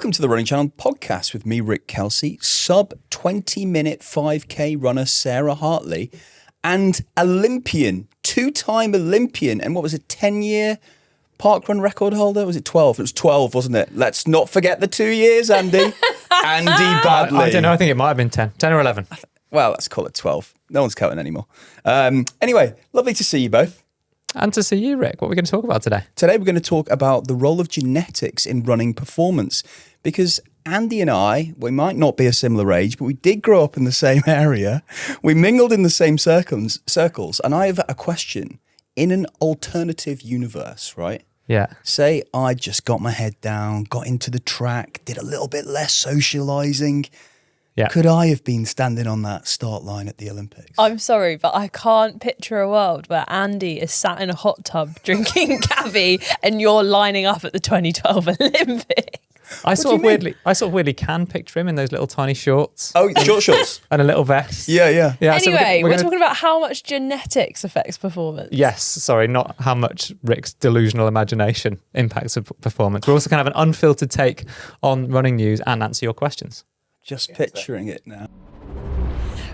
Welcome to the Running Channel podcast with me, Rick Kelsey, sub 20-minute 5K runner Sarah Hartley, and Olympian, two-time Olympian, and what was it, 10-year parkrun record holder? Was it 12? It was 12, wasn't it? Let's not forget the 2 years, Andy. Andy Badley. I don't know, I think it might have been 10 or 11. Well, let's call it 12. No one's counting anymore. Anyway, lovely to see you both. And to see you, Rick. What are we going to talk about today? Today we're going to talk about the role of genetics in running performance, because Andy and I, we might not be a similar age, but we did grow up in the same area. We mingled in the same circles. And I have a question. In an alternative universe, right? Yeah. Say I just got my head down, got into the track, did a little bit less socializing. Yeah. Could I have been standing on that start line at the Olympics? I'm sorry, but I can't picture a world where Andy is sat in a hot tub drinking cavi and you're lining up at the 2012 Olympics. I sort of weirdly can picture him in those little tiny shorts. Oh, short shorts. And a little vest. Yeah. Anyway, we're talking about how much genetics affects performance. Yes, sorry, not how much Rick's delusional imagination impacts performance. We're also going to have an unfiltered take on running news and answer your questions. Just picturing it now.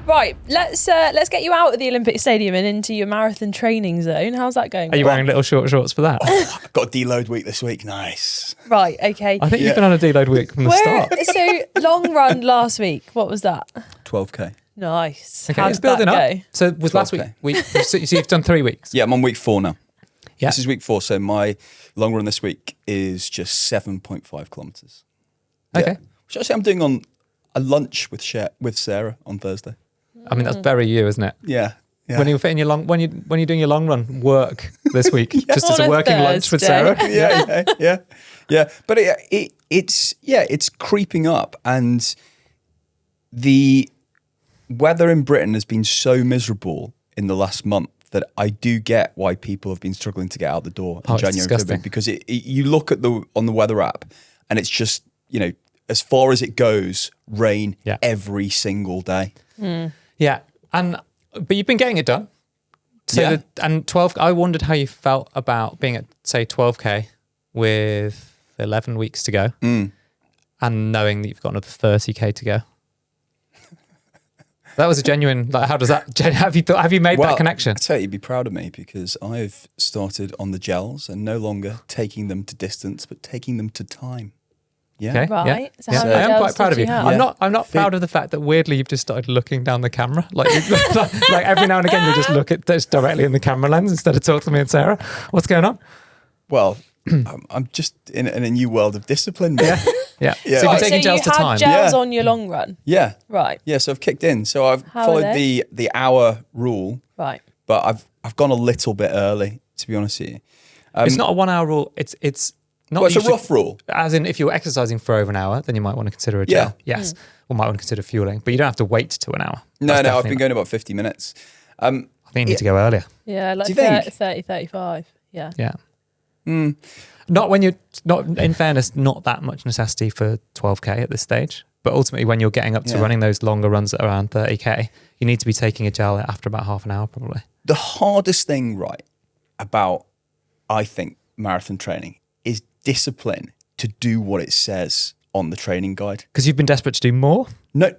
Right, let's get you out of the Olympic Stadium and into your marathon training zone. How's that going? Are you wearing little short shorts for that? I've got a deload week this week. Nice. Right, okay. I think you've been on a deload week from the start. So, long run last week, what was that? 12K. Nice. Okay, How it's did that building up. go? So was last 12K. so you've done 3 weeks? Yeah, I'm on week 4 now. Yeah. This is week 4, so my long run this week is just 7.5 kilometres. Okay. Yeah. Which actually I'm doing on a lunch with Sarah on Thursday. I mean, that's very you, isn't it? Yeah. When you're fitting your when you're doing your long run work this week, just as On a a working lunch with Thursday. Sarah. Yeah. But it's creeping up, and the weather in Britain has been so miserable in the last month that I do get why people have been struggling to get out the door in it's January and February, disgusting. because you look at on the weather app and it's just, as far as it goes, rain every single day. Yeah, but you've been getting it done. So and 12. I wondered how you felt about being at, say, 12K with 11 weeks to go, and knowing that you've got another 30K to go. That was a genuine. Like, how does that? Have you made that connection? I tell you, you'd be proud of me, because I've started on the gels and no longer taking them to distance, but taking them to time. Yeah. Okay. Right. Yeah. So how I many am gels quite proud of did you. have? I'm not proud of the fact that weirdly you've just started looking down the camera. Like every now and again you just look at this directly in the camera lens instead of talk to me and Sarah. What's going on? Well, I'm just in a new world of discipline. Yeah. So you've been taking gels to you time. had gels Yeah. on your long run? Yeah. Right. Yeah, so I've kicked in. So I've How are followed they? the hour rule, Right. but I've gone a little bit early, to be honest with you. It's not a 1 hour rule. It's not. Well, it's a usually- rough rule. As in, if you're exercising for over an hour, then you might want to consider a gel. Yeah. Yes. Or might want to consider fueling, but you don't have to wait to an hour. No, That's I've definitely been not- going about 50 minutes. I think you need to go earlier. Yeah, like Do you think? 30, 35. Yeah. Yeah. Not when you're not. In fairness, not that much necessity for 12K at this stage. But ultimately, when you're getting up to running those longer runs at around 30K, you need to be taking a gel after about half an hour, probably. The hardest thing, right, about, I think, marathon training is discipline to do what it says on the training guide. Because you've been desperate to do more. No.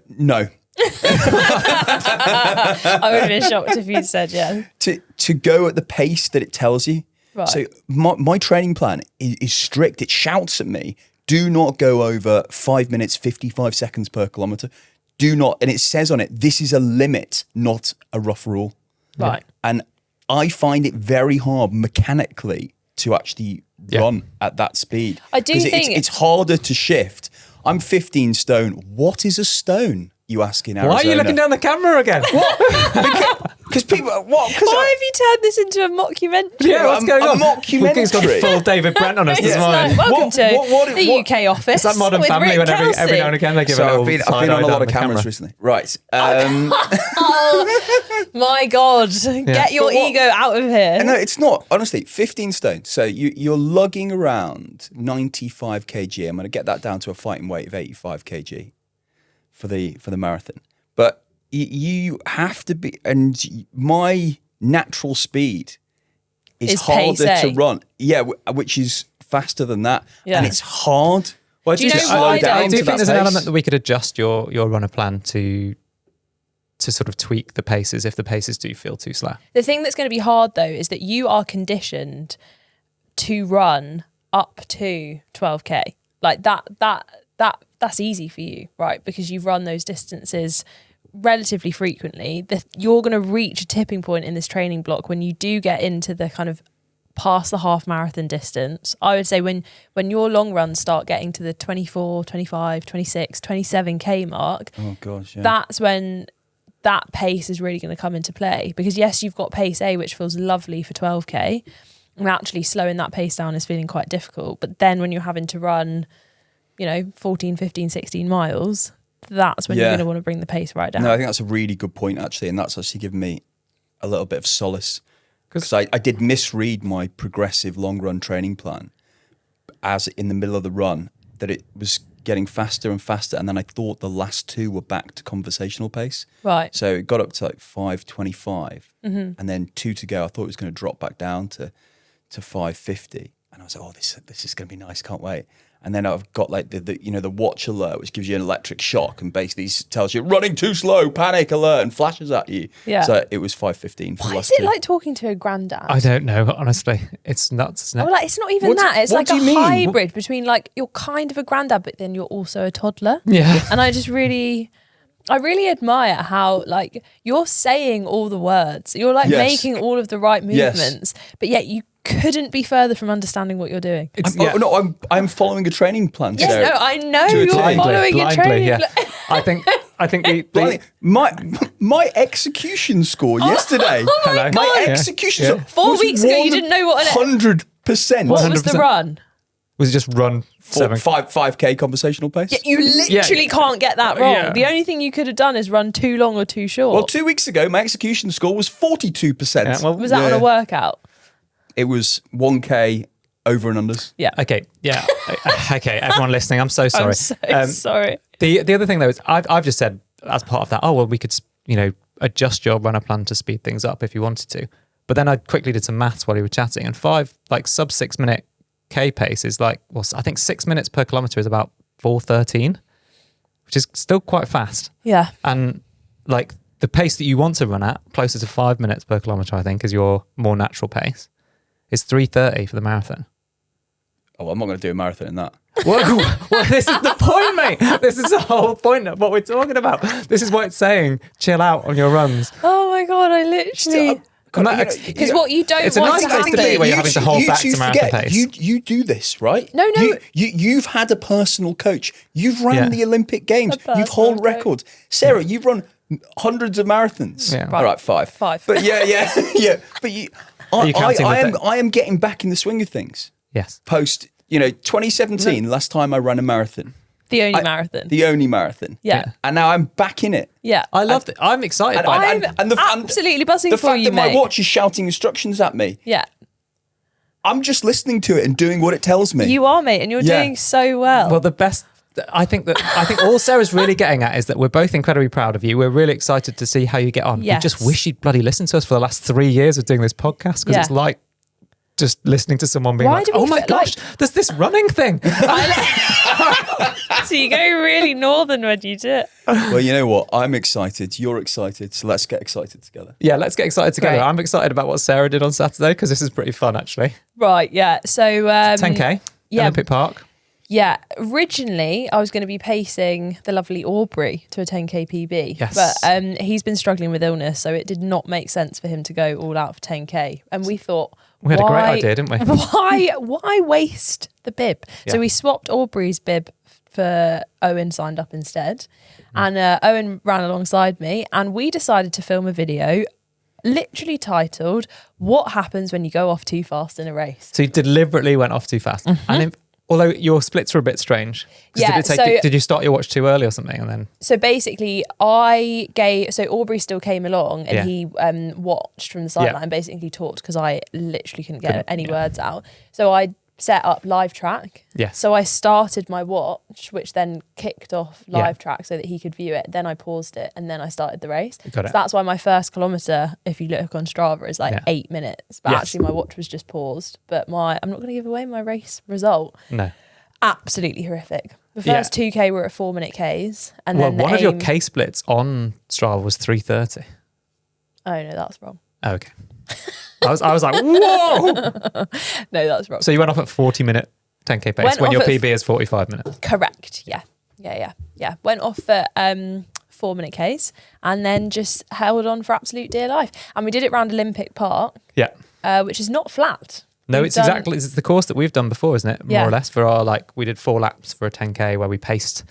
I would have been shocked if you'd said yeah. To go at the pace that it tells you. Right. So my training plan is strict. It shouts at me, do not go over 5 minutes, 55 seconds per kilometre. Do not, and it says on it, this is a limit, not a rough rule. Right. And I find it very hard mechanically to actually run at that speed. I do think it's harder to shift. I'm 15 stone. What is a stone, you ask in Arizona? Why are you looking down the camera again? Because people, what? Why have you turned this into a mockumentary? Yeah, what's going on? mockumentary. He's got full David Brent on us this It's morning. like, welcome to what- the UK office. It's like Modern with Family Rick when every Kelsey. now and again they give a So little I've been side on eye a lot down of the cameras camera. recently. Right. My God, get your But what- ego out of here. No, it's not. Honestly, 15 stone. So you're lugging around 95 kg. I'm going to get that down to a fighting weight of 85 kg for the marathon. But you have to be, and my natural speed is Is pace harder A. to run. Yeah, which is faster than that. Yeah. And it's hard Well, Do you know slow why though? down I do to think that there's an pace. element that we could adjust your runner plan to sort of tweak the paces if the paces do feel too slow. The thing that's going to be hard though is that you are conditioned to run up to 12k. Like that's easy for you, right? Because you've run those distances relatively frequently. You're going to reach a tipping point in this training block when you do get into the kind of past the half marathon distance. I would say when your long runs start getting to the 24, 25, 26, 27k mark, Oh gosh, yeah. that's when that pace is really going to come into play. Because yes, you've got pace A, which feels lovely for 12k, and actually slowing that pace down is feeling quite difficult. But then when you're having to run, 14, 15, 16 miles, that's when you're going to want to bring the pace right down. No, I think that's a really good point, actually. And that's actually given me a little bit of solace. Because I did misread my progressive long run training plan as in the middle of the run, that it was getting faster and faster. And then I thought the last two were back to conversational pace. Right. So it got up to like 5:25 and then 2 to go. I thought it was going to drop back down to 5:50. And I was like, oh, this is going to be nice. Can't wait. And then I've got like the watch alert, which gives you an electric shock and basically tells you running too slow, panic alert, and flashes at you. Yeah. So it was 5:15 for the Why last is it two. like talking to a granddad? I don't know, honestly. It's nuts, isn't it? Oh, like it's not even What do- that. It's what like do a you mean? hybrid between like you're kind of a granddad, but then you're also a toddler. Yeah. And I really admire how like you're saying all the words. You're like Yes. making all of the right Yes. movements, but yet you couldn't be further from understanding what you're doing. I'm following a training plan. Yes, Sarah. no, I know To a you're T. following a training. yeah. I think Blindly. My execution score yesterday. Oh my Hello. God. My Yeah. execution Yeah. score 4 was weeks ago, you didn't know what an 100%. what was the 100%. run? was it just run 7. 5k conversational pace. Yeah, you literally can't get that wrong. Yeah. The only thing you could have done is run too long or too short. Well, 2 weeks ago, my execution score was 42%. Yeah, well, was that on a workout? It was 1k over and unders. Yeah. Okay, yeah. Okay, everyone listening, I'm so sorry. I'm so sorry. The other thing though is I've just said as part of that, oh well, we could adjust your runner plan to speed things up if you wanted to. But then I quickly did some maths while we were chatting, and sub 6 minute K pace is I think 6 minutes per kilometer is about 4:13, which is still quite fast. Yeah. And like the pace that you want to run at, closer to 5 minutes per kilometer, I think, is your more natural pace. It's 3:30 for the marathon. Oh, I'm not going to do a marathon in that. Well, this is the point, mate. This is the whole point of what we're talking about. This is what it's saying. Chill out on your runs. Oh my God, I literally... Because what you don't It's a want nice to place to happen... be where you're having to hold back to marathon pace. You do this, right? No. You've had a personal coach. You've ran Yeah. the Olympic Games. A You've personal held records. Sarah, you've run hundreds of marathons. Yeah. All right, 5. 5. But yeah. But Are you counting with the- I am getting back in the swing of things. Yes. Post, 2017, last time I ran a marathon. The only marathon. The only marathon. Yeah. And now I'm back in it. Yeah. I love it. I'm excited by it. I'm absolutely buzzing the for fact you, that my mate. watch is shouting instructions at me, Yeah. I'm just listening to it and doing what it tells me. You are, mate, and you're Yeah. doing so well. Well, the best. I think all Sarah's really getting at is that we're both incredibly proud of you. We're really excited to see how you get on. Yes. We just wish you'd bloody listened to us for the last 3 years of doing this podcast, because Yeah. it's like just listening to someone being Why like, do we "Oh my feel gosh, there's this running thing." So you go really northern when you do it. Well, you know what? I'm excited. You're excited. So let's get excited together. Yeah, let's get excited together. Great. I'm excited about what Sarah did on Saturday, because this is pretty fun actually. Right, yeah. So 10k, yeah. Olympic Park. Yeah, originally I was going to be pacing the lovely Aubrey to a 10k PB, Yes. but he's been struggling with illness, so it did not make sense for him to go all out for 10k. And we thought, We had a great idea, didn't we? Why waste the bib? Yeah. So we swapped Aubrey's bib for Owen signed up instead, and Owen ran alongside me, and we decided to film a video literally titled "What Happens When You Go Off Too Fast in a Race." So you deliberately went off too fast, and although your splits were a bit strange, 'cause Yeah, did you start your watch too early or something, and then? So basically, Aubrey still came along and Yeah. he watched from the sideline and basically talked because I literally couldn't get any yeah. words out. So I set up live track. Yes. So I started my watch, which then kicked off Yeah. live track so that he could view it. Then I paused it and then I started the race. Got it. So that's why my first kilometre, if you look on Strava, is like Yeah. 8 minutes. But Yes. actually my watch was just paused. But I'm not going to give away my race result. No. Absolutely horrific. The first 2K were at 4-minute Ks, and Well, then one of your K splits on Strava was 3:30. Oh no, that's wrong. Oh, okay. I was like, whoa! No, that's wrong. So you went off at 40-minute 10K pace Went when off your at PB is 45 minutes. Correct. Yeah. Went off at 4-minute Ks, and then just held on for absolute dear life. And we did it round Olympic Park, Yeah. which is not flat. No, We've it's done- exactly, it's the course that we've done before, isn't it? More Yeah. or less for our, we did 4 laps for a 10K where we paced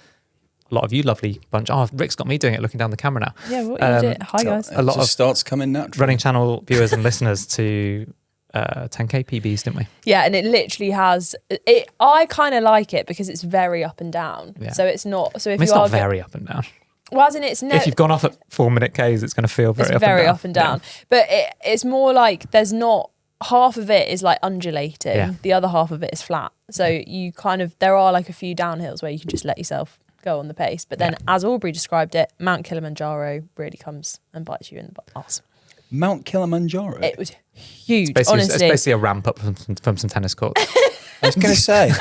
a lot of you lovely bunch. Oh, Rick's got me doing it, looking down the camera now. Yeah, what you did. Hi guys. A lot It just of starts coming naturally. Running channel viewers and listeners to 10K PBs, didn't we? Yeah, and it literally has it. I kind of like it because it's very up and down. Yeah. So it's not. So if It's you not are very up and down. well, as in it's no. If you've gone off at 4-minute Ks, it's going to feel very It's up very and down. up and down. But it's more like there's not half of it is like undulating. Yeah. The other half of it is flat. So you kind of there are like a few downhills where you can just let yourself go on the pace. But then, as Aubrey described it, Mount Kilimanjaro really comes and bites you in the ass. Mount Kilimanjaro. It was huge, It's honestly. basically a ramp up from some tennis courts. I was going to say.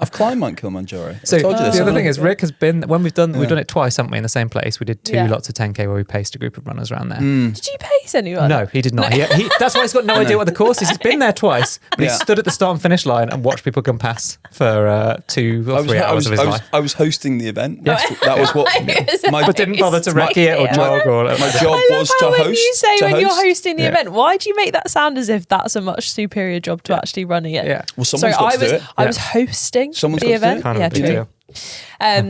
I've climbed Mount Kilimanjaro. So I told you this, the other haven't thing I? is, Rick has been when we've done it twice, haven't we? In the same place, we did 2 Yeah. lots of 10K where we paced a group of runners around there. Did you pace anyone? No, he did not. He, that's why he's got no idea what the course is. He's been there twice, but he Yeah. stood at the start and finish line and watched people come past for 2 or 3 hours of his life. I was hosting the event. Yeah. That was what my, But didn't bother to recce it or Yeah. jog or my like, job I love was how to when host. you say to when you're host. hosting the Yeah. event, why do you make that sound as if that's a much superior job to actually running it? Yeah. Well, Sorry, someone's got I to was do it. I was hosting Someone's the got to do event. it. kind of Yeah, a big true.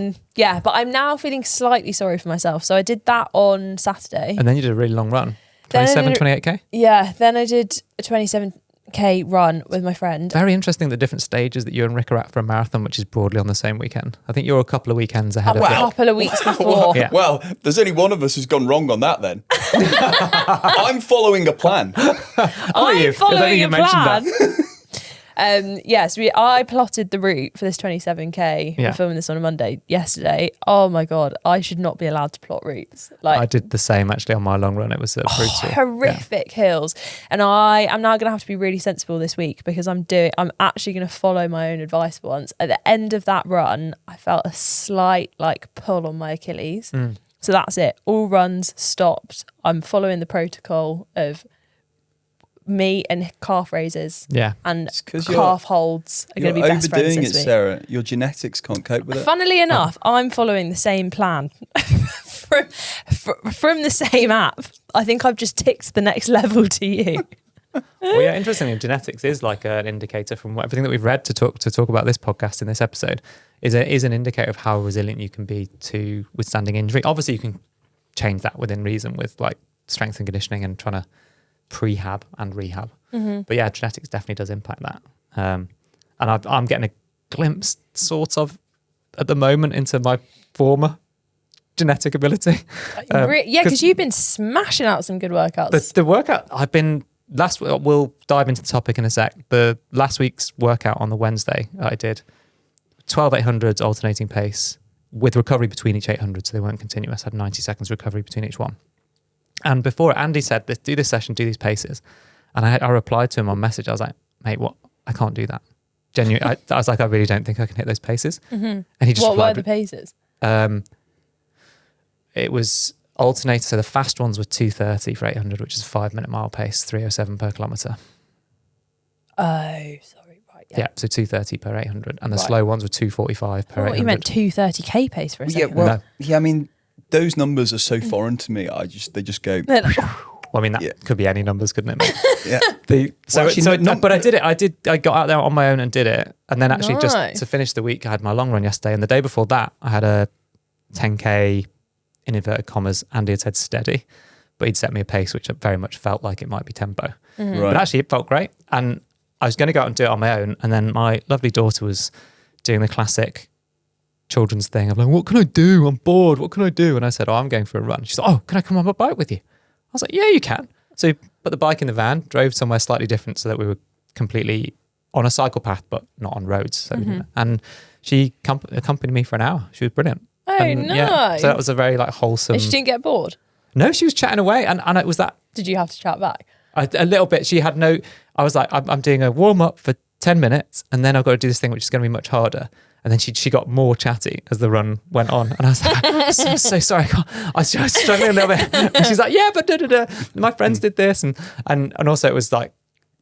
deal. Yeah, but I'm now feeling slightly sorry for myself. So I did that on Saturday. And then you did a really long run. Then I 27, did 28K? Yeah, then I did a 27K run with my friend. Very interesting the different stages that you and Rick are at for a marathon, which is broadly on the same weekend. I think you're a couple of weekends ahead A of it. couple of weeks before. Yeah. Well, there's only one of us who's gone wrong on that then. I'm following a plan. Are you? I don't I'm think following you a mentioned plan. that. Yes, I plotted the route for this 27K. Yeah. We're filming this on a Monday yesterday. Oh my God, I should not be allowed to plot routes. I did the same actually on my long run. It was brutal. Horrific hills. And I am now going to have to be really sensible this week because I'm actually going to follow my own advice for once. At the end of that run, I felt a slight pull on my Achilles. So that's it. All runs stopped. I'm following the protocol of me and calf raises. Yeah. And 'cause calf holds are going to You're be best friends overdoing this it, week. Sarah. Your genetics can't cope with it. Funnily enough, I'm following the same plan from the same app. I think I've just ticked the next level to you. Well, yeah, interestingly, genetics is like an indicator from everything that we've read to talk about this podcast in this episode is an indicator of how resilient you can be to withstanding injury. Obviously, you can change that within reason with like strength and conditioning and trying to prehab and rehab. But yeah, genetics definitely does impact that. And I'm getting a glimpse, sort of, at the moment into my former genetic ability. Yeah, because you've been smashing out some good workouts. The workout I've been we'll dive into the topic in a sec. The last week's workout on the Wednesday I did 12 800s alternating pace with recovery between each 800, so they weren't continuous. I had 90 seconds recovery between each one. And before Andy said, do this session, do these paces. And I replied to him on message. I was like, mate, what? I can't do that. Genuinely, I was like, I really don't think I can hit those paces. And he just What were replied, the paces? it was alternator. So the fast ones were 2:30 for 800, which is a 5-minute mile pace, 3:07 per kilometre. Oh, sorry. Right. Yeah, so 2:30 per 800. And the Right. slow ones were 2:45 per I 800. thought you meant 2:30K pace for a Yeah, second. well, yeah. I mean, those numbers are so foreign to me. They just go. Well, I mean, that Yeah. could be any numbers, couldn't it? mate? Yeah. But I did it. I got out there on my own and did it. And then actually just Nice. to finish the week, I had my long run yesterday. And the day before that, I had a 10K, in inverted commas, Andy had said steady. But he'd set me a pace, which very much felt like it might be tempo. Mm-hmm. Right. But actually, it felt great. And I was going to go out and do it on my own. And then my lovely daughter was doing the classic children's thing. I'm like, what can I do? I'm bored. What can I do? And I said, I'm going for a run. She's like, oh, can I come on my bike with you? I was like, yeah, you can. So put the bike in the van, drove somewhere slightly different so that we were completely on a cycle path, but not on roads. So and she accompanied me for an hour. She was brilliant. Oh, And, nice. yeah, so that was a very wholesome. And she didn't get bored. No, she was chatting away. And it was that Did you have to chat back? a little bit. She had no, I was like, I'm doing a warm up for 10 minutes, and then I've got to do this thing which is going to be much harder. And then she got more chatty as the run went on. And I was like, I'm so sorry. I was struggling a little bit. And she's like, yeah, but my friends did this. And also it was like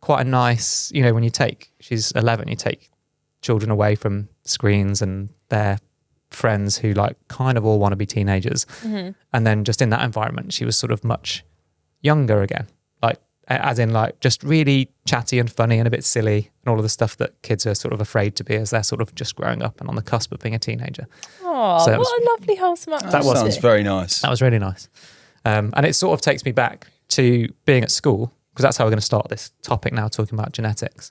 quite a nice, you know, when she's 11, you take children away from screens and their friends who like kind of all want to be teenagers. Mm-hmm. And then just in that environment, she was sort of much younger again. Like, as in like just really chatty and funny and a bit silly and all of the stuff that kids are sort of afraid to be as they're sort of just growing up and on the cusp of being a teenager. Oh, so what a lovely wholesome atmosphere. That sounds very nice. That was really nice. And it sort of takes me back to being at school, because that's how we're going to start this topic now, talking about genetics.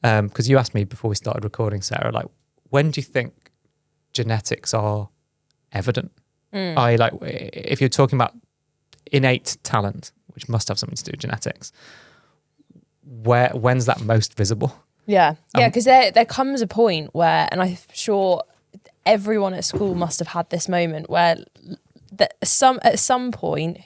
Because you asked me before we started recording, Sarah, like, when do you think genetics are evident? Like, if you're talking about innate talent, which must have something to do with genetics, when's that most visible? Yeah, because there comes a point where, and I'm sure everyone at school must have had this moment where at some point,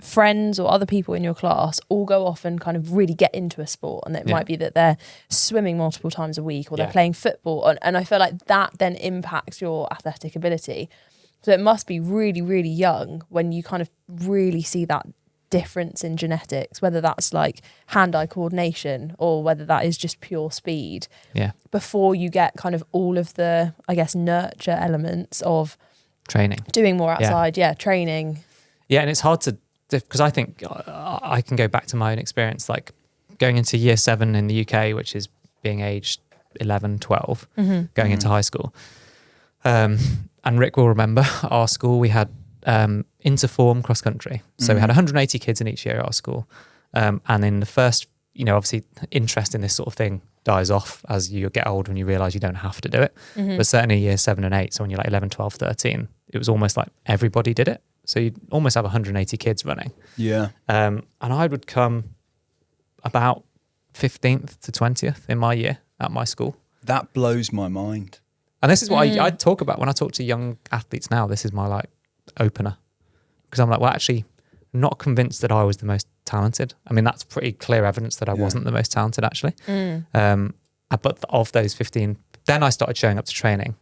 friends or other people in your class all go off and kind of really get into a sport, and it might be that they're swimming multiple times a week or they're playing football, and I feel like that then impacts your athletic ability. So it must be really, really young when you kind of really see that difference in genetics, whether that's like hand-eye coordination or whether that is just pure speed, before you get kind of all of the, I guess, nurture elements of training, doing more outside, training. Yeah, and it's hard to, because I think I can go back to my own experience, like going into year 7 in the UK, which is being aged 11, 12, going into high school. And Rick will remember our school, we had interform cross country. So we had 180 kids in each year at our school. And in the first, you know, obviously interest in this sort of thing dies off as you get older and you realise you don't have to do it. But certainly year 7 and 8, so when you're like 11, 12, 13, it was almost like everybody did it. So you'd almost have 180 kids running. Yeah. And I would come about 15th to 20th in my year at my school. That blows my mind. And this is what I talk about when I talk to young athletes now. This is my like opener, because I'm like, well, actually not convinced that I was the most talented. I mean, that's pretty clear evidence that I wasn't the most talented actually. But of those 15, then I started showing up to training.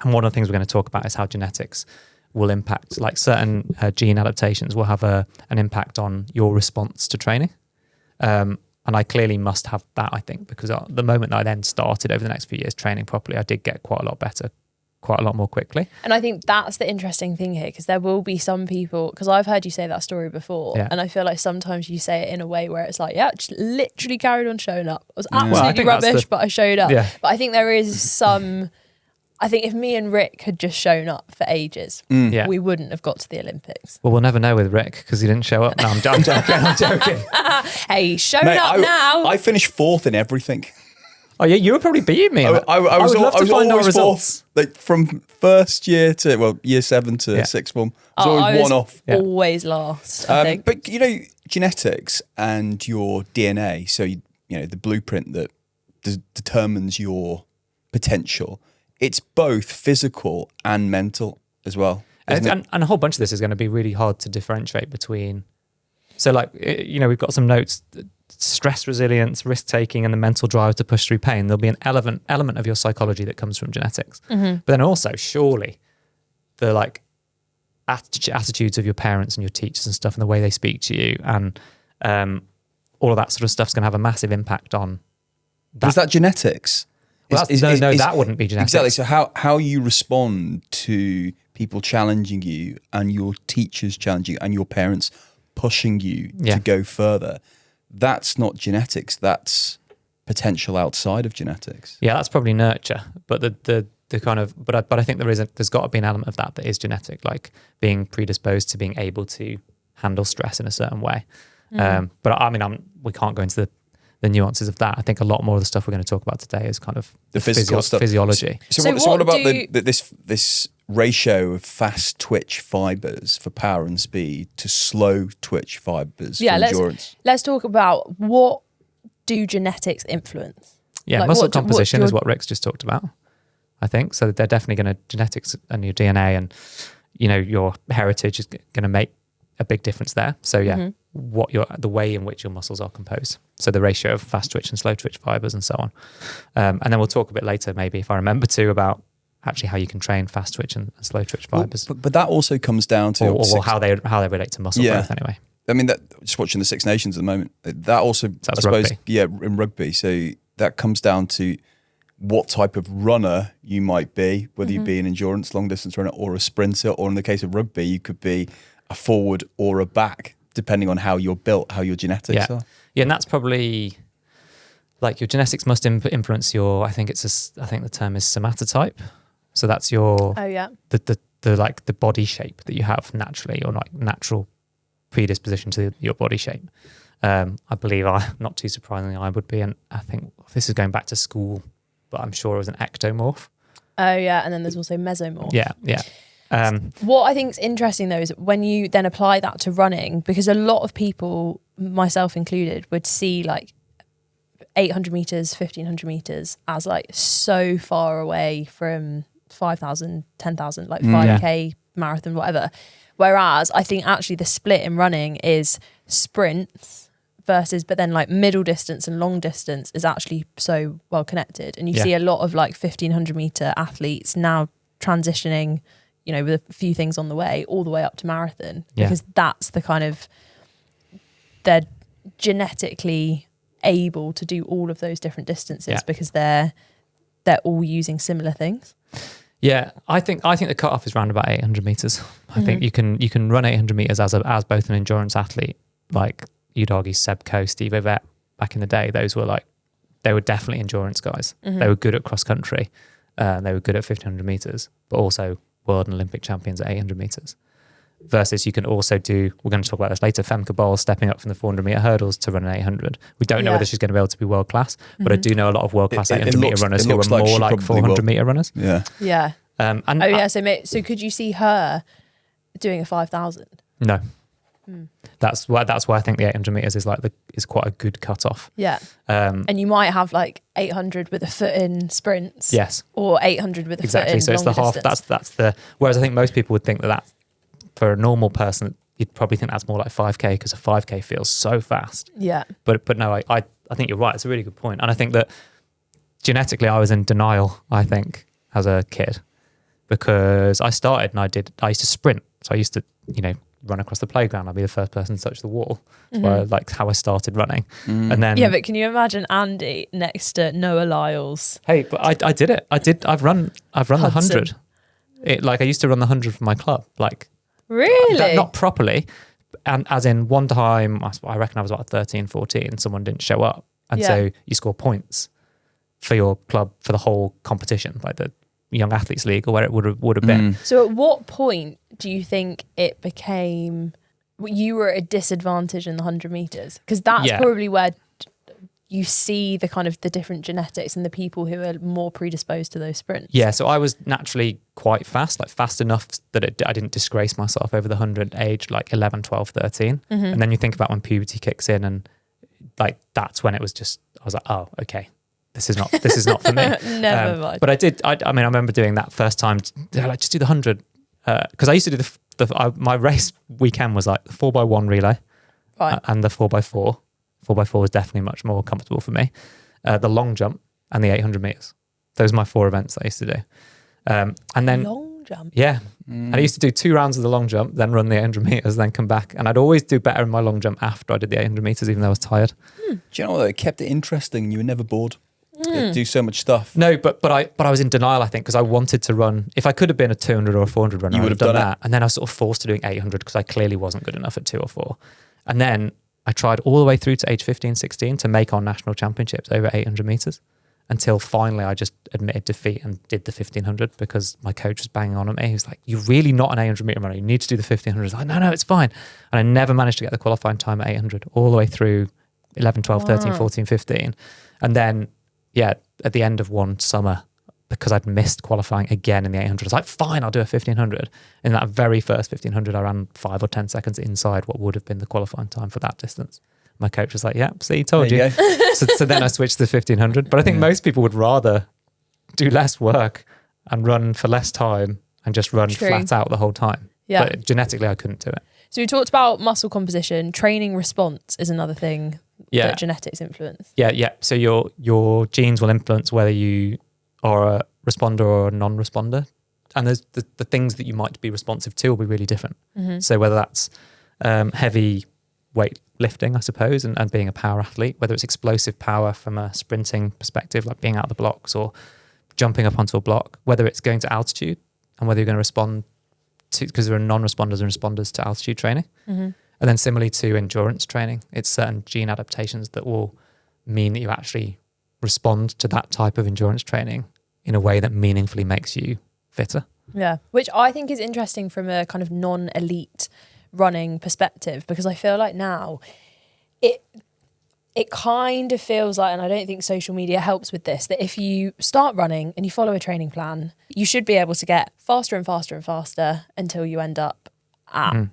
And one of the things we're going to talk about is how genetics will impact, like certain gene adaptations will have an impact on your response to training. And I clearly must have that, I think, because the moment that I then started over the next few years training properly, I did get quite a lot better, quite a lot more quickly. And I think that's the interesting thing here, because there will be some people, because I've heard you say that story before, and I feel like sometimes you say it in a way where it's like, just literally carried on showing up. I was absolutely rubbish, but I showed up. Yeah. But I think there is some... I think if me and Rick had just shown up for ages, we wouldn't have got to the Olympics. Well, we'll never know with Rick because he didn't show up. No, I'm joking. I'm joking. Hey, shown up now. I finished 4th in everything. Oh yeah, you were probably beating me. I was always 4th, like from first year to year 7 to 6th form. I was always one off. Always last. I think. But you know, genetics and your DNA, so you know the blueprint that determines your potential. It's both physical and mental as well. And a whole bunch of this is going to be really hard to differentiate between. So like, you know, we've got some notes, stress resilience, risk taking, and the mental drive to push through pain. There'll be an element of your psychology that comes from genetics. But then also, surely, the like attitudes of your parents and your teachers and stuff and the way they speak to you and all of that sort of stuff's going to have a massive impact on that. Is that genetics? Well, that wouldn't be genetics. Exactly. So how you respond to people challenging you and your teachers challenging you and your parents pushing you to go further, that's not genetics. That's potential outside of genetics. Yeah, that's probably nurture. But the kind of but I think there's got to be an element of that is genetic, like being predisposed to being able to handle stress in a certain way. But I mean, we can't go into the nuances of that. I think a lot more of the stuff we're going to talk about today is kind of the physical stuff. Physiology. So what about this ratio of fast twitch fibers for power and speed to slow twitch fibers for endurance? Let's talk about what do genetics influence? Yeah, like muscle composition is what Rick's just talked about, I think. So they're definitely going to, genetics and your DNA and, you know, your heritage is going to make a big difference there. So the way in which your muscles are composed. So the ratio of fast twitch and slow twitch fibers and so on. And then we'll talk a bit later, maybe if I remember to, about actually how you can train fast twitch and slow twitch fibers. But that also comes down to or how they relate to muscle growth anyway. I mean, just watching the Six Nations at the moment, that also, I suppose, rugby. In rugby. So that comes down to what type of runner you might be, whether you be an endurance long distance runner or a sprinter, or in the case of rugby, you could be a forward or a back, depending on how you're built, how your genetics are. Yeah, and that's probably like your genetics must influence your. I think the term is somatotype. So that's your the body shape that you have naturally, or like natural predisposition to your body shape. I believe not too surprisingly, I would be, and I think this is going back to school, but I'm sure it was an ectomorph. Oh yeah, and then there's also mesomorph. Yeah. What I think is interesting though is when you then apply that to running, because a lot of people, myself included, would see like 800 meters, 1500 meters as like so far away from 5,000, 10,000, like 5K marathon, whatever. Whereas I think actually the split in running is sprints versus, but then like middle distance and long distance is actually so well connected. And you see a lot of like 1500 meter athletes now transitioning, you know, with a few things on the way, all the way up to marathon, because that's the kind of, they're genetically able to do all of those different distances because they're all using similar things. Yeah, I think the cutoff is around about 800 meters. I think you can run 800 meters as both an endurance athlete, like you'd argue Seb Coe, Steve Ovett back in the day. Those were they were definitely endurance guys. They were good at cross country. They were good at 1500 meters, but also world and Olympic champions at 800 meters. Versus you can also do, we're going to talk about this later, Femke Bol stepping up from the 400 meter hurdles to run an 800. We don't know whether she's going to be able to be world class, but I do know a lot of world class 800 meter runners who are more like 400 meter runners. Yeah. And so could you see her doing a 5,000? No. That's why I think the 800 meters is quite a good cutoff. Yeah. And you might have like 800 with a foot in sprints. Yes. Or 800 with a foot in so it's the half. That's the. Whereas I think most people would think that for a normal person, you'd probably think that's more like 5K, because a 5K feels so fast. Yeah. But no, I think you're right. It's a really good point. And I think that genetically I was in denial, I think, as a kid, because I started and I used to sprint. So I used to, run across the playground. I'd be the first person to touch the wall. That's like how I started running. And then but can you imagine Andy next to Noah Lyles? Hey, but I did it. I've run the 100. I used to run the 100 for my club. Really? Not properly. And as in one time, I reckon I was about 13, 14, someone didn't show up. And so you score points for your club for the whole competition, like the Young Athletes League or where it would have been. So at what point do you think it became, you were at a disadvantage in the 100 meters? Because that's probably where you see the kind of the different genetics and the people who are more predisposed to those sprints. Yeah, so I was naturally quite fast, fast enough that I didn't disgrace myself over the 100 age, 11, 12, 13. And then you think about when puberty kicks in, and that's when it was just, I was like, oh, okay, this is not for me. Never mind. But I remember doing that first time, just do the 100. Because I used to do my race weekend was the 4x1 relay and the 4x4. 4x4 was definitely much more comfortable for me. The long jump and the 800 meters. Those are my 4 events I used to do. And then long jump. Yeah. And I used to do 2 rounds of the long jump, then run the 800 meters, then come back. And I'd always do better in my long jump after I did the 800 meters, even though I was tired. Do you know what? It kept it interesting. You were never bored. You do so much stuff. No, but I was in denial, I think, because I wanted to run. If I could have been a 200 or a 400 runner, I would have done that. And then I was sort of forced to doing 800 because I clearly wasn't good enough at 2 or 4. And then I tried all the way through to age 15, 16 to make our national championships over 800 meters, until finally I just admitted defeat and did the 1500 because my coach was banging on at me. He was like, you're really not an 800 meter runner. You need to do the 1500. I was like, no, it's fine. And I never managed to get the qualifying time at 800 all the way through 11, 12, 13, 14, 15. And then, at the end of one summer, because I'd missed qualifying again in the 800, I was like, fine, I'll do a 1500. In that very first 1500, I ran 5 or 10 seconds inside what would have been the qualifying time for that distance. My coach was like, see, told you. So then I switched to 1500. But I think most people would rather do less work and run for less time and just run flat out the whole time. Yeah. But genetically, I couldn't do it. So we talked about muscle composition. Training response is another thing Yeah. that genetics influence. Yeah. So your genes will influence whether you are a responder or a non-responder. And there's the things that you might be responsive to will be really different. So whether that's heavy weight lifting, I suppose, and being a power athlete, whether it's explosive power from a sprinting perspective, like being out of the blocks or jumping up onto a block, whether it's going to altitude and whether you're going to respond to, because there are non-responders and responders to altitude training. And then similarly to endurance training, it's certain gene adaptations that will mean that you actually respond to that type of endurance training in a way that meaningfully makes you fitter. Yeah, which I think is interesting from a kind of non-elite running perspective, because I feel like now it kind of feels like, and I don't think social media helps with this, that if you start running and you follow a training plan, you should be able to get faster and faster and faster until you end up at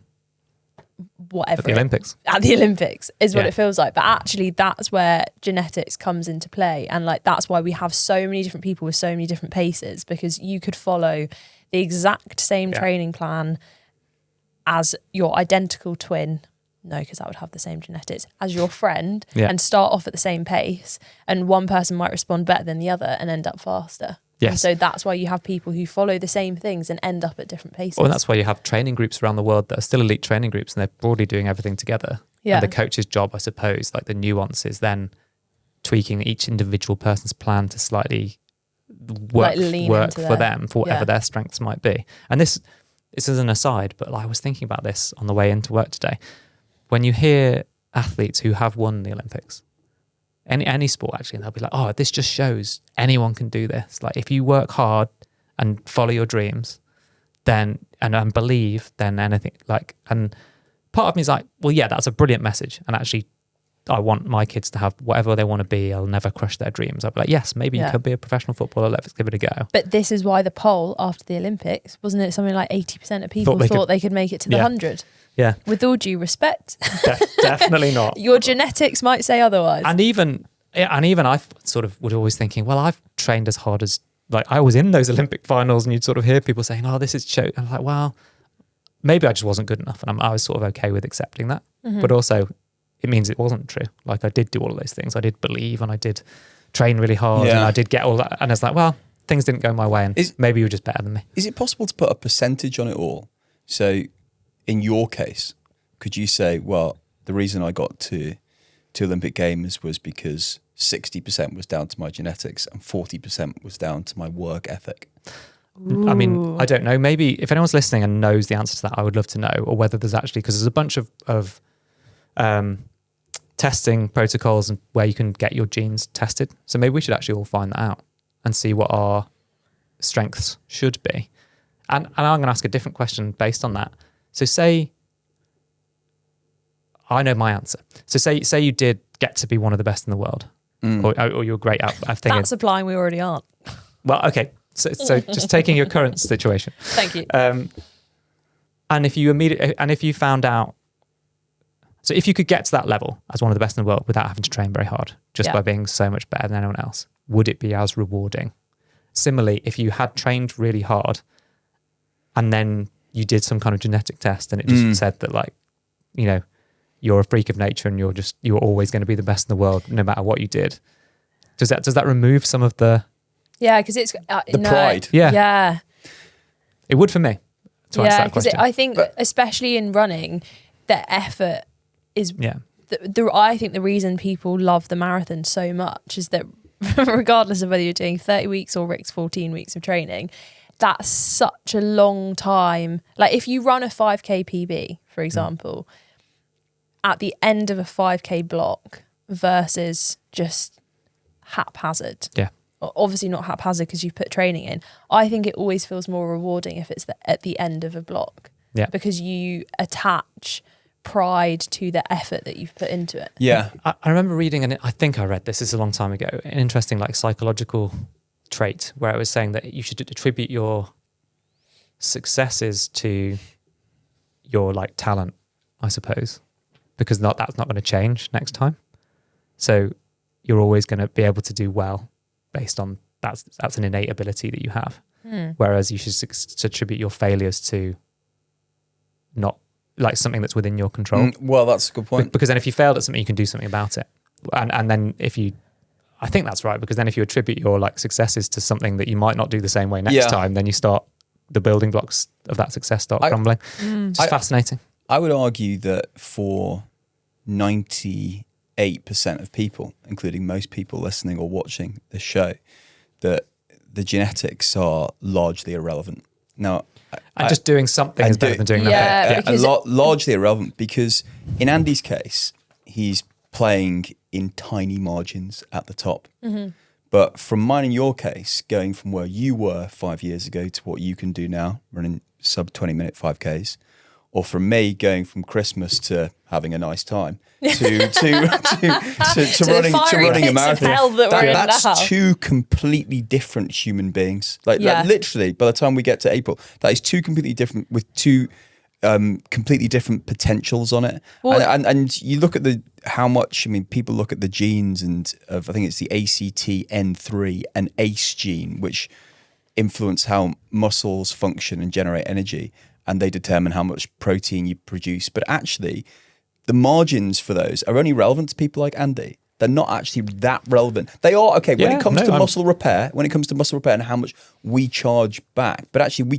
whatever. At the Olympics. At the Olympics is what Yeah. it feels like. But actually that's where genetics comes into play. And like that's why we have so many different people with so many different paces, because you could follow the exact same training plan as your identical twin. No, because that would have the same genetics as your friend and start off at the same pace. And one person might respond better than the other and end up faster. Yes. And so that's why you have people who follow the same things and end up at different paces. Well, that's why you have training groups around the world that are still elite training groups, and they're broadly doing everything together. Yeah. And the coach's job, I suppose, like the nuance is then tweaking each individual person's plan to slightly work into for them, for whatever their strengths might be. And this is an aside, but I was thinking about this on the way into work today. When you hear athletes who have won the Olympics, any sport actually, they'll be like, oh, this just shows anyone can do this. Like if you work hard and follow your dreams, then and believe, then anything like, and part of me is like, well, yeah, that's a brilliant message. And actually I want my kids to have whatever they want to be. I'll never crush their dreams. I'll be like, yes, maybe you could be a professional footballer. Let's give it a go. But this is why the poll after the Olympics, wasn't it something like 80% of people thought they could make it to the 100? Yeah. With all due respect. Definitely not. Your genetics might say otherwise. And even I sort of would always thinking, well, I've trained as hard as, like I was in those Olympic finals, and you'd sort of hear people saying, oh, this is choke. I'm like, well, maybe I just wasn't good enough. And I was sort of okay with accepting that. But also it means it wasn't true. Like I did do all of those things. I did believe and I did train really hard and I did get all that. And it's like, well, things didn't go my way and maybe you were just better than me. Is it possible to put a percentage on it all? So in your case, could you say, well, the reason I got to Olympic Games was because 60% was down to my genetics and 40% was down to my work ethic? Ooh. I mean, I don't know. Maybe if anyone's listening and knows the answer to that, I would love to know, or whether there's actually, because there's a bunch of testing protocols and where you can get your genes tested. So maybe we should actually all find that out and see what our strengths should be. And I'm going to ask a different question based on that. So say, I know my answer. So say you did get to be one of the best in the world, or you're great at thinking. That's applying we already aren't. Well, okay. So just taking your current situation. Thank you. And if you found out, so if you could get to that level as one of the best in the world without having to train very hard, just by being so much better than anyone else, would it be as rewarding? Similarly, if you had trained really hard and then you did some kind of genetic test and it just said that, like, you know, you're a freak of nature and you're always going to be the best in the world no matter what you did, does that remove some of the because it's the pride? Yeah. It would for me to answer that question. I think especially in running, the effort is I think the reason people love the marathon so much is that regardless of whether you're doing 30 weeks or Rick's 14 weeks of training, that's such a long time. Like if you run a 5k PB, for example, at the end of a 5k block versus just haphazard. Yeah. Obviously not haphazard because you've put training in. I think it always feels more rewarding if it's at the end of a block. Yeah. Because you attach pride to the effort that you've put into it. Yeah. I remember reading, and I think I read this is a long time ago, an interesting like psychological trait where it was saying that you should attribute your successes to your like talent, I suppose, because that's not going to change next time. So you're always going to be able to do well based on that's an innate ability that you have. Whereas you should attribute your failures to not like something that's within your control. Well, that's a good point. Because then if you failed at something, you can do something about it. And then I think that's right, because then if you attribute your like successes to something that you might not do the same way next time, then the building blocks of that success start crumbling. It's fascinating. I would argue that for 98% of people, including most people listening or watching the show, that the genetics are largely irrelevant. Now, just doing something is better than doing nothing. Largely irrelevant, because in Andy's case, he's playing in tiny margins at the top. Mm-hmm. But from mine and your case, going from where you were 5 years ago to what you can do now, running sub 20-minute 5Ks, or from me going from Christmas to having a nice time to running a marathon. That's two completely different human beings. Like literally, by the time we get to April, that is two completely different, with two completely different potentials on it. Well, and you look at how much, I mean, people look at the genes I think it's the ACTN3 and ACE gene, which influence how muscles function and generate energy, and they determine how much protein you produce. But actually, the margins for those are only relevant to people like Andy. They're not actually that relevant. They are, okay, when it comes to muscle repair and how much we charge back, but actually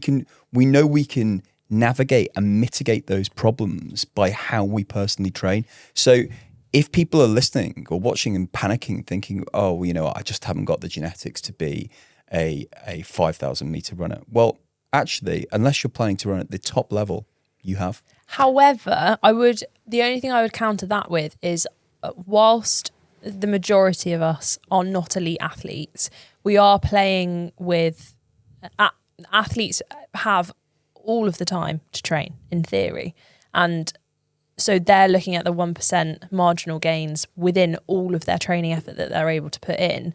we know we can navigate and mitigate those problems by how we personally train. So if people are listening or watching and panicking, thinking, oh, well, you know, I just haven't got the genetics to be a 5,000 meter runner. Well, actually, unless you're planning to run at the top level, you have. However, the only thing I would counter that with is, whilst the majority of us are not elite athletes, we are playing with athletes have all of the time to train, in theory. And so they're looking at the 1% marginal gains within all of their training effort that they're able to put in.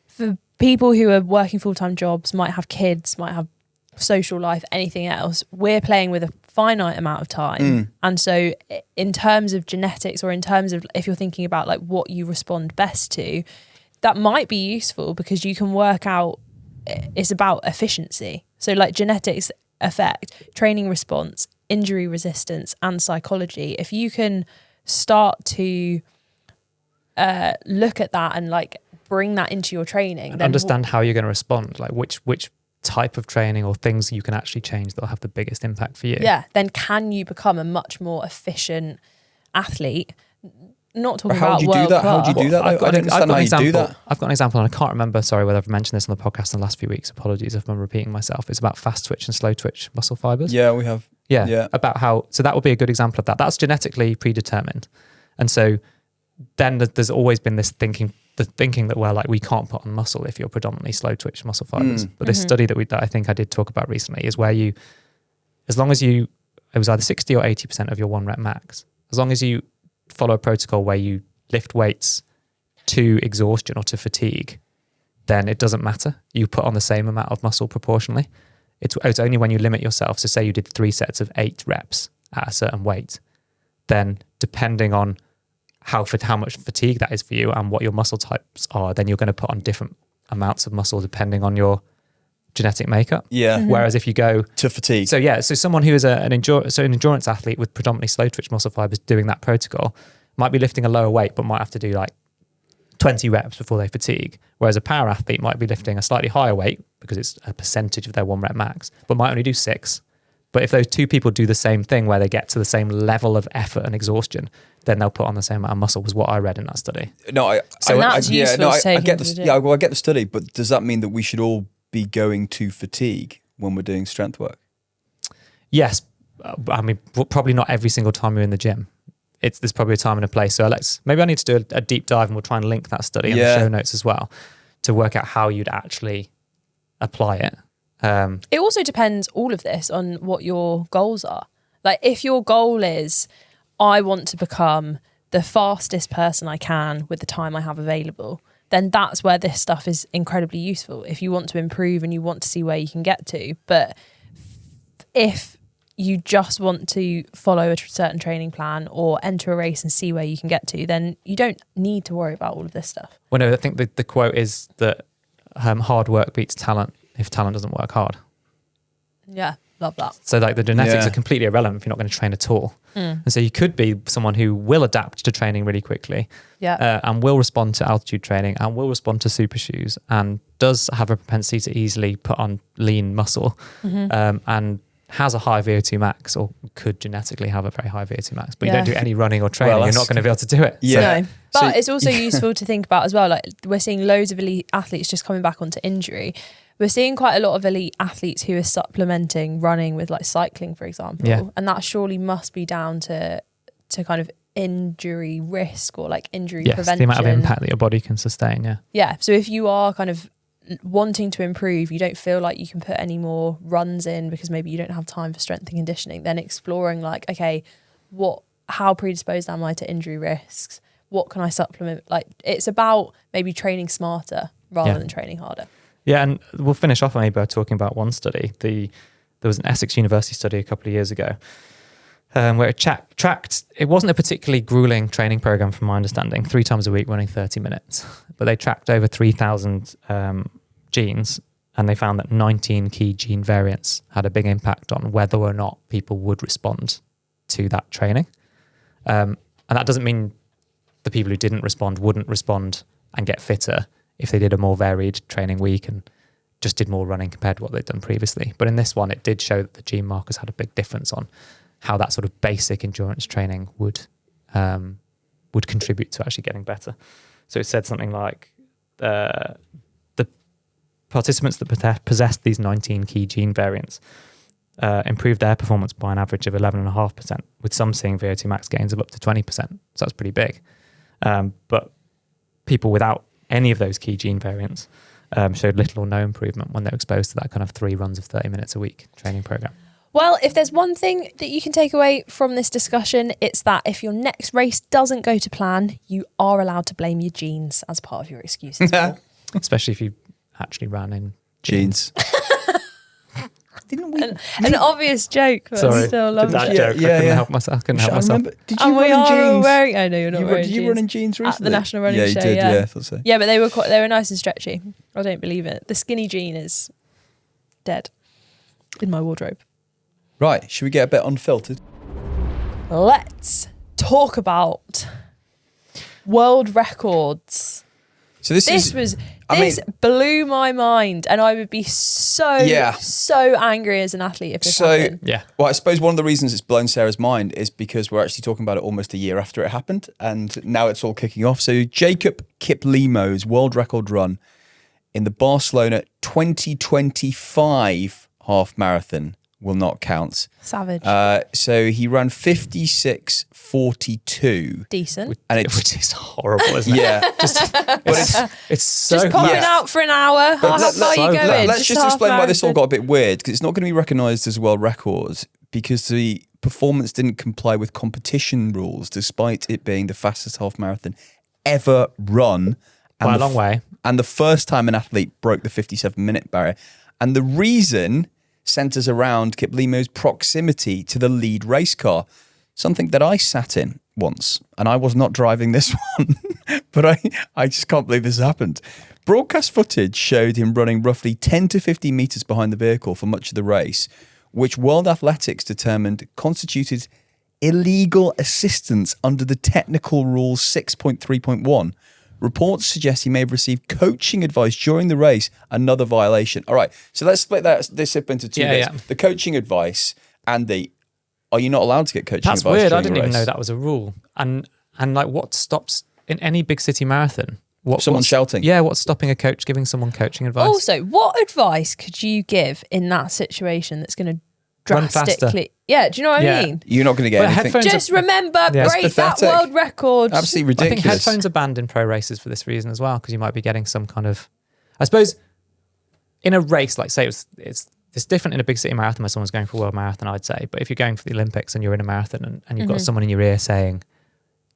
For people who are working full-time jobs, might have kids, might have social life, anything else, we're playing with a finite amount of time. And so in terms of genetics, or in terms of if you're thinking about like what you respond best to, that might be useful, because you can work out, it's about efficiency. So like genetics affect training response, injury resistance, and psychology. If you can start to look at that and like bring that into your training, and then understand how you're going to respond, like which type of training or things you can actually change that'll have the biggest impact for you. Yeah, then can you become a much more efficient athlete? Not talking about world class. How do you do that? I don't understand how you do that. I've got an example, and I can't remember, sorry, whether I've mentioned this on the podcast in the last few weeks. Apologies if I'm repeating myself. It's about fast twitch and slow twitch muscle fibers. Yeah, we have. Yeah. About how, so that would be a good example of that. That's genetically predetermined. And so then there's always been this thinking that, well, like we can't put on muscle if you're predominantly slow twitch muscle fibers. But this study that I think I did talk about recently is where as long as it was either 60 or 80% of your 1 rep max, as long as you follow a protocol where you lift weights to exhaustion or to fatigue, then it doesn't matter. You put on the same amount of muscle proportionally. It's only when you limit yourself. So say you did 3 sets of 8 reps at a certain weight, then depending on how much fatigue that is for you and what your muscle types are, then you're going to put on different amounts of muscle depending on your genetic makeup. Yeah. Whereas if you go to fatigue, so someone who is an endurance athlete with predominantly slow twitch muscle fibers doing that protocol might be lifting a lower weight, but might have to do like 20 reps before they fatigue. Whereas a power athlete might be lifting a slightly higher weight because it's a percentage of their 1 rep max, but might only do 6. But if those two people do the same thing where they get to the same level of effort and exhaustion, then they'll put on the same amount of muscle, was what I read in that study. No, I get the study, but does that mean that we should all be going to fatigue when we're doing strength work? Yes. I mean, probably not every single time you're in the gym. There's probably a time and a place. So maybe I need to do a deep dive, and we'll try and link that study in the show notes as well to work out how you'd actually apply it. It also depends, all of this, on what your goals are. Like if your goal is, I want to become the fastest person I can with the time I have available, then that's where this stuff is incredibly useful. If you want to improve and you want to see where you can get to. But if you just want to follow a certain training plan or enter a race and see where you can get to, then you don't need to worry about all of this stuff. Well, no, I think the quote is that hard work beats talent if talent doesn't work hard. Yeah, Love that. So like the genetics Yeah. are completely irrelevant if you're not going to train at all. And so you could be someone who will adapt to training really quickly, and will respond to altitude training and will respond to super shoes and does have a propensity to easily put on lean muscle, and has a high VO2 max, or could genetically have a very high VO2 max, but you don't do any running or training, Well, you're not going to be able to do it. Yeah. No. But So- it's also useful to think about as well. Like we're seeing loads of elite athletes just coming back onto injury. We're seeing quite a lot of elite athletes who are supplementing running with like cycling, for example. Yeah. And that surely must be down to kind of injury risk or like injury Yes, prevention. the amount of impact that your body can sustain. Yeah. Yeah. So if you are kind of wanting to improve, you don't feel like you can put any more runs in because maybe you don't have time for strength and conditioning, then exploring like, okay, how predisposed am I to injury risks? What can I supplement? Like it's about maybe training smarter rather than training harder. Yeah, and we'll finish off maybe by talking about one study. There was an Essex University study a couple of years ago where it tracked, it wasn't a particularly grueling training program from my understanding, 3 times a week running 30 minutes, but they tracked over 3,000 genes, and they found that 19 key gene variants had a big impact on whether or not people would respond to that training. And that doesn't mean the people who didn't respond wouldn't respond and get fitter if they did a more varied training week and just did more running compared to what they'd done previously. But in this one, it did show that the gene markers had a big difference on how that sort of basic endurance training would contribute to actually getting better. So it said something like the participants that possessed these 19 key gene variants improved their performance by an average of 11.5%, with some seeing VO2 max gains of up to 20%. So that's pretty big. But people without any of those key gene variants showed little or no improvement when they were exposed to that kind of 3 runs of 30 minutes a week training program. Well, if there's one thing that you can take away from this discussion, it's that if your next race doesn't go to plan, you are allowed to blame your genes as part of your excuses. Paul. Especially if you actually ran in Jeans. Didn't we? An obvious joke, but I still love that it. joke. Yeah, I couldn't yeah. help myself. I remember. Did you And we run in are all jeans? wearing. I know you're not wearing Did you jeans. run in jeans recently? At the National Running yeah, Show, you did. yeah. I thought so. Yeah, but they were nice and stretchy. I don't believe it. The skinny jean is dead in my wardrobe. Right, should we get a bit unfiltered? Let's talk about world records. So this blew my mind, and I would be so angry as an athlete if this happened. Yeah. Well, I suppose one of the reasons it's blown Sarah's mind is because we're actually talking about it almost a year after it happened, and now it's all kicking off. So Jacob Kiplimo's world record run in the Barcelona 2025 half marathon will not count. Savage. So he ran 56:42. Decent. And it's Which is horrible, isn't it? yeah. It's so Just popping yeah. out for an hour. How far are you going? Let's just half explain why this all marathon. got a bit weird, because it's not going to be recognised as world records because the performance didn't comply with competition rules, despite it being the fastest half marathon ever run. And by a long way. And the first time an athlete broke the 57-minute barrier. And the reason centres around Kiplimo's proximity to the lead race car, something that I sat in once, and I was not driving this one, but I just can't believe this happened. Broadcast footage showed him running roughly 10 to 15 metres behind the vehicle for much of the race, which World Athletics determined constituted illegal assistance under the technical rules 6.3.1. Reports suggest he may have received coaching advice during the race, another violation. All right, so let's split this up into two bits. Yeah. The coaching advice and are you not allowed to get coaching That's advice weird. I during didn't the even know race? that was a rule. And like, what stops in any big city marathon? Someone what's shouting. Yeah, what's stopping a coach giving someone coaching advice? Also, what advice could you give in that situation that's going to Run faster. drastically? Yeah, do you know what Yeah. I mean? You're not going to get Well, anything. headphones- Just remember, Yeah, it's break that pathetic. world record. Absolutely I think ridiculous. headphones are banned in pro races for this reason as well, because you might be getting some kind of, I suppose, in a race, like say it's different in a big city marathon where someone's going for a world marathon, I'd say. But if you're going for the Olympics and you're in a marathon and you've got someone in your ear saying,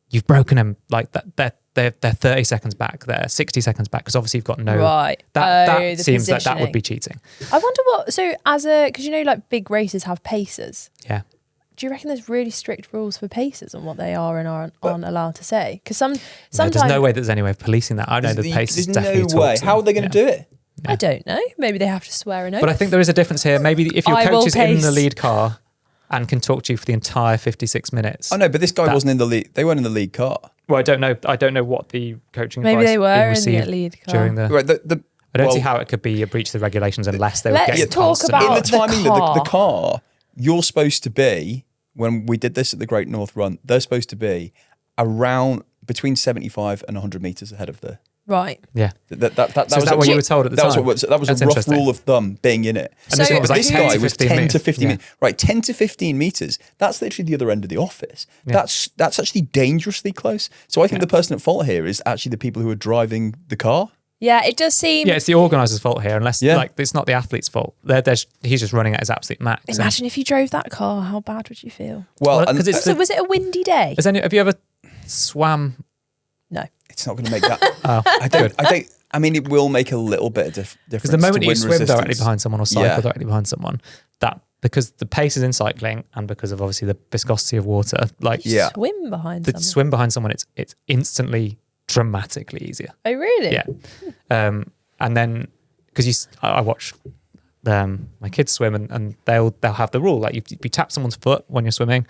you've broken them, like that, they're 30 seconds back, they're 60 seconds back, because obviously you've got no. Right. That the seems like that would positioning. be cheating. I wonder what. So, because you know, like big races have pacers. Yeah. Do you reckon there's really strict rules for pacers on what they are and aren't allowed to say? Because No, sometimes there's no way there's any way of policing that. I know the pace is There's definitely no way. talks How are they going to do it? I don't know. Maybe they have to swear an oath. But I think there is a difference here. Maybe if your I coach will is in the pace. lead car and can talk to you for the entire 56 minutes. Oh no, but this guy wasn't in the lead. They weren't in the lead car. Well, I don't know. I don't know what the coaching Maybe advice they were being in the received lead car. during the. Right. I don't see how it could be a breach of the regulations unless they were Let's getting talk constant. about in the the timing of the car. car, you're supposed to be, when we did this at the Great North Run, they're supposed to be around between 75 and 100 meters ahead of the. Right. Yeah. That So is that what you were told at the that time? Was that was That's a rough interesting. rule of thumb being in it. And this one was like this 10 guy to was 15 10 to meters. 15 Yeah. meters. Right, 10 to 15 meters. That's literally the other end of the office. That's actually dangerously close. So I think the person at fault here is actually the people who are driving the car. Yeah, it does seem. Yeah, it's the organiser's fault here, unless Yeah. like it's not the athlete's fault. He's just running at his absolute max. And- Imagine if you drove that car. How bad would you feel? Well, Well, 'cause it's So was it a windy day? have you ever swam? No. it's not going to make that. I mean, it will make a little bit of difference. Because the moment to you wind swim directly resistance. behind someone or cycle Yeah. directly behind someone, that because the pace is in cycling and because of obviously the viscosity of water, like Yeah. Swim behind the someone. swim behind someone, it's instantly dramatically easier. Oh, really? Yeah. And then because I watch my kids swim and they'll have the rule like you tap someone's foot when you're swimming,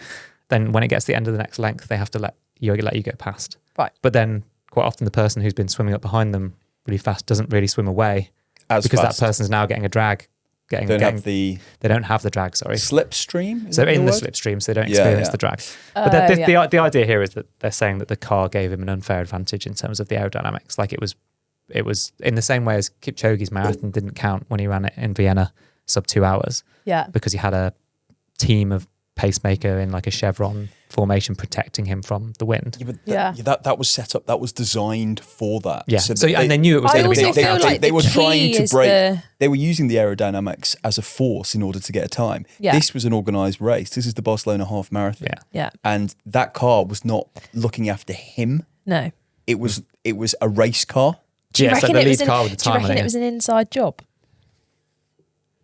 then when it gets to the end of the next length, they have to let you go past. Right. But then quite often the person who's been swimming up behind them really fast doesn't really swim away As because fast. that person's now getting a drag. Don't have the They don't have the drag. Sorry. slipstream. Is So that in the word? slipstream, so they don't Yeah, experience yeah. the drag. But yeah. the idea here is that they're saying that the car gave him an unfair advantage in terms of the aerodynamics. Like it was in the same way as Kipchoge's marathon didn't count when he ran it in Vienna sub 2 hours Yeah. because he had a team of pacemaker in like a chevron formation protecting him from the wind. Yeah, but Yeah. that was set up. That was designed for that. Yeah. So, that and they knew it was I going to be also knocked feel out. like they the were key trying to is break. the- They were using the aerodynamics as a force in order to get a time. Yeah. This was an organised race. This is the Barcelona half marathon. Yeah. Yeah. And that car was not looking after him. No. It was a race car. Do you Yeah, it's like reckon the it was lead car with the do you time on reckon it. it was an inside job?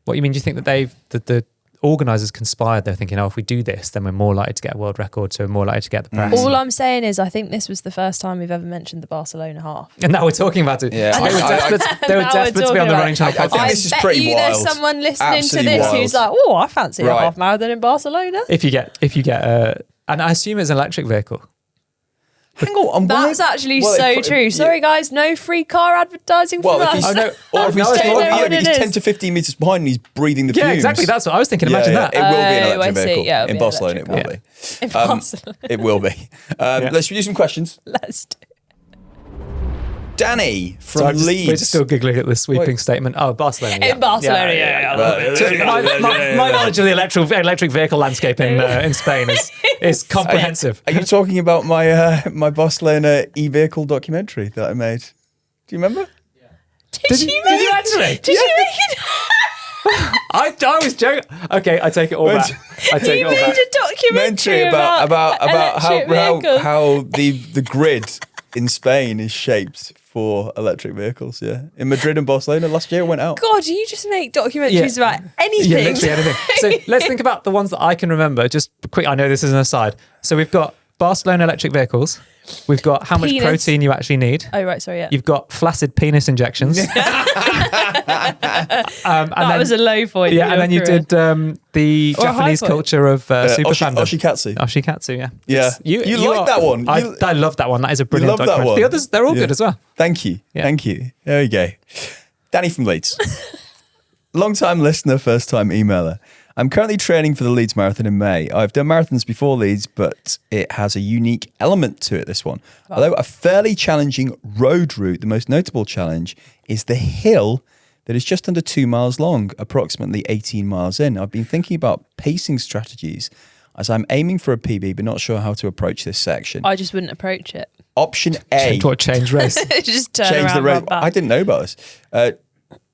What you mean? Do you think that the organisers conspired? They're thinking, oh, if we do this, then we're more likely to get a world record, so we're more likely to get the press. All I'm saying is I think this was the first time we've ever mentioned the Barcelona half. And now we're talking about it. Yeah. They were desperate, Now we're to be talking on the about running it. channel I think podcast. this is bet pretty you wild. there's someone listening Absolutely to this wild. who's like, oh, I fancy a Right. half marathon in Barcelona. If you get and I assume it's an electric vehicle. Hang on. and why- That's actually well, so it- true. yeah. Sorry, guys, no free car advertising Well, from if he's, us. know. or if he's, No, it's not. if It he's is. 10 to 15 metres behind and he's breathing the Yeah, fumes. exactly. That's what I was thinking. Imagine Yeah, that. It will be an Oh, electric I see. vehicle. Yeah, it'll in be an Barcelona, it will electric be. in Barcelona. It will be. Let's do some questions. Let's do Danny So from I'm just- Leeds. We're just still giggling at the sweeping Wait. statement. Oh, Barcelona. In Barcelona, yeah. My knowledge of the electric vehicle landscape in Spain is comprehensive. Are you talking about my my Barcelona e-vehicle documentary that I made? Do you remember? Did you actually? Did you make it? I was joking. Okay, I take it all back. I take it You all made back. a documentary about electric vehicles. how the grid in Spain is shaped for electric vehicles. Yeah, in Madrid and Barcelona last year it went out. God, you just make documentaries about anything. Yeah, literally anything. So let's think about the ones that I can remember. Just quick, I know this is an aside. So we've got Barcelona electric vehicles. We've got how much Penis. protein you actually need. Oh, right, sorry, yeah. You've got flaccid penis injections. And That was a low point. in yeah, and your then you career. did the Or a high Japanese point. culture of super fandom. Oshikatsu. Oshikatsu, yeah. Yeah. It's- You like that one? I love that one. That is a brilliant love that documentary. one? The others, they're all Yeah. good as well. Thank you. Yeah. Thank you. There we go. Danny from Leeds. Long-time listener, first-time emailer. I'm currently training for the Leeds Marathon in May. I've done marathons before Leeds, but it has a unique element to it, this one. Although a fairly challenging road route, the most notable challenge is the hill that is just under 2 miles long, approximately 18 miles in. I've been thinking about pacing strategies as I'm aiming for a PB, but not sure how to approach this section. I just wouldn't approach it. Option A. Change race. Just turn Change around the rate. run back. I didn't know about this.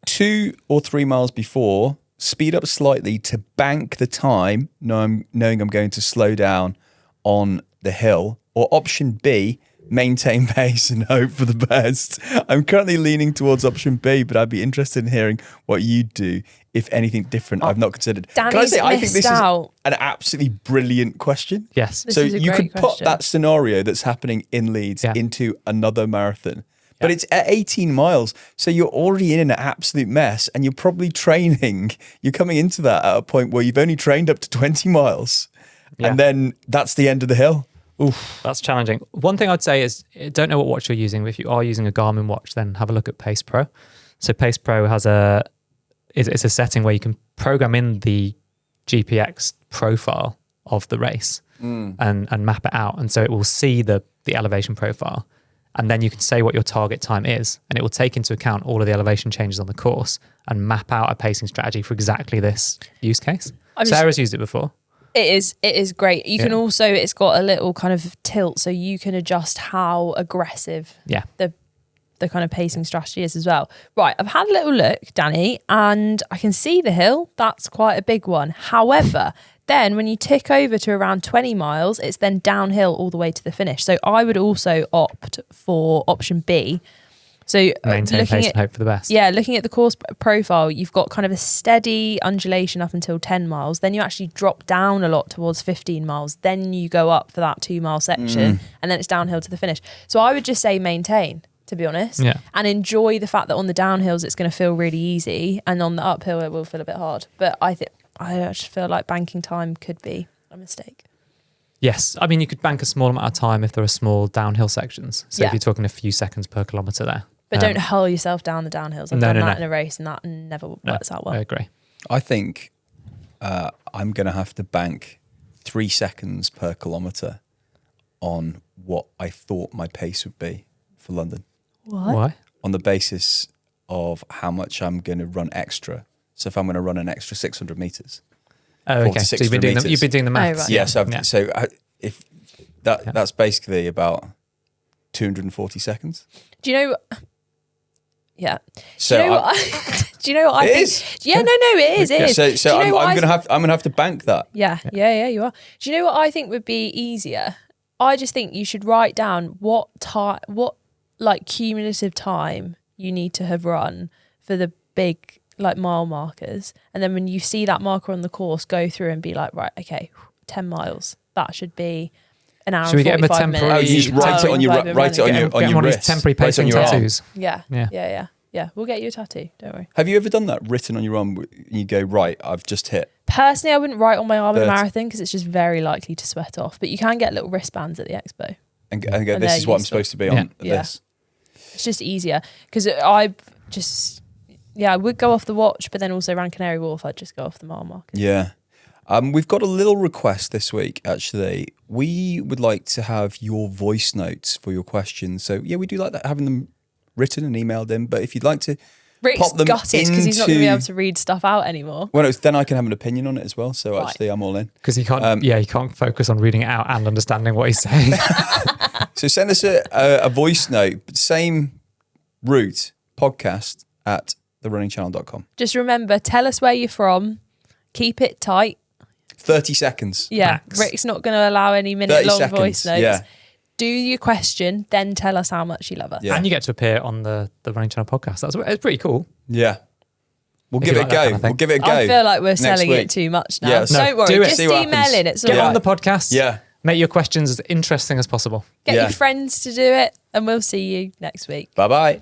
2 or 3 miles before, speed up slightly to bank the time, knowing I'm going to slow down on the hill. Or option B, maintain pace and hope for the best. I'm currently leaning towards option B, but I'd be interested in hearing what you do if anything different I've not considered. Can I Danny's say, I think this missed out. is an absolutely brilliant question. Yes. This So is a you great could put question. that scenario that's happening in Leeds Yeah. into another marathon. But it's at 18 miles. So you're already in an absolute mess and you're probably training. You're coming into that at a point where you've only trained up to 20 miles. Yeah. And then that's the end of the hill. Oof. That's challenging. One thing I'd say is, I don't know what watch you're using, but if you are using a Garmin watch, then have a look at Pace Pro. So Pace Pro has it's a setting where you can program in the GPX profile of the race and map it out. And so it will see the elevation profile. And then you can say what your target time is, and it will take into account all of the elevation changes on the course and map out a pacing strategy for exactly this use case. Sarah's used it before. It is great. You can also, it's got a little kind of tilt, so you can adjust how aggressive the kind of pacing strategy is as well. Right, I've had a little look, Danny, and I can see the hill. That's quite a big one. However, then when you tick over to around 20 miles, it's then downhill all the way to the finish. So I would also opt for option B. So Maintain pace and hope for the best. Yeah, looking at the course profile, you've got kind of a steady undulation up until 10 miles. Then you actually drop down a lot towards 15 miles. Then you go up for that 2 mile section and then it's downhill to the finish. So I would just say maintain, to be honest, and enjoy the fact that on the downhills it's going to feel really easy and on the uphill it will feel a bit hard. But I just feel like banking time could be a mistake. Yes. I mean, you could bank a small amount of time if there are small downhill sections. So if you're talking a few seconds per kilometre there. But don't hurl yourself down the downhills. I've done that in a race and that never works out well. I agree. I think I'm going to have to bank 3 seconds per kilometre on what I thought my pace would be for London. What? Why? On the basis of how much I'm going to run extra. So if I'm going to run an extra 600 metres. Oh, okay. So you've been doing the maths. Oh, right. Yeah, if that's basically about 240 seconds. Do you know... Yeah. So do you know what I think? is? Yeah, no, it is. So I'm gonna have to bank that. Yeah, you are. Do you know what I think would be easier? I just think you should write down what like cumulative time you need to have run for the big like mile markers, and then when you see that marker on the course, go through and be like, right, okay, 10 miles. That should be an hour. Should we get him a 45 temporary? minutes. You just write it on your wrist. Temporary Write it pacing on your arm. tattoos. Yeah. We'll get you a tattoo. Don't worry. Have you ever done that written on your arm? You go, right, I've just hit. Personally, I wouldn't write on my arm in a 30. marathon because it's just very likely to sweat off. But you can get little wristbands at the expo. And go, this is what I'm supposed to be on this. It's just easier because I would go off the watch, but then also around Canary Wharf, I'd just go off the mile marker. Yeah. We've got a little request this week, actually. We would like to have your voice notes for your questions. So, yeah, we do like that, having them written and emailed in. But if you'd like to Rick's pop them gutted because he's not going to be able to read stuff out anymore. Well, then I can have an opinion on it as well. So, actually, I'm all in. Because he can't, he can't focus on reading it out and understanding what he's saying. So send us a voice note, same route, podcast at therunningchannel.com. Just remember, tell us where you're from. Keep it tight. 30 seconds. Yeah, max. Rick's not going to allow any minute-long voice notes. Yeah. Do your question, then tell us how much you love us. Yeah. And you get to appear on the Running Channel podcast. It's pretty cool. Yeah. We'll If give you it a like that go. kind of thing. We'll give it a go. I feel like we're next selling week. it too much now. Yeah, Don't worry, do it. just See what email happens. in. It's all Get right. on the podcast. Yeah. Make your questions as interesting as possible. Get Yeah. your friends to do it, and we'll see you next week. Bye-bye.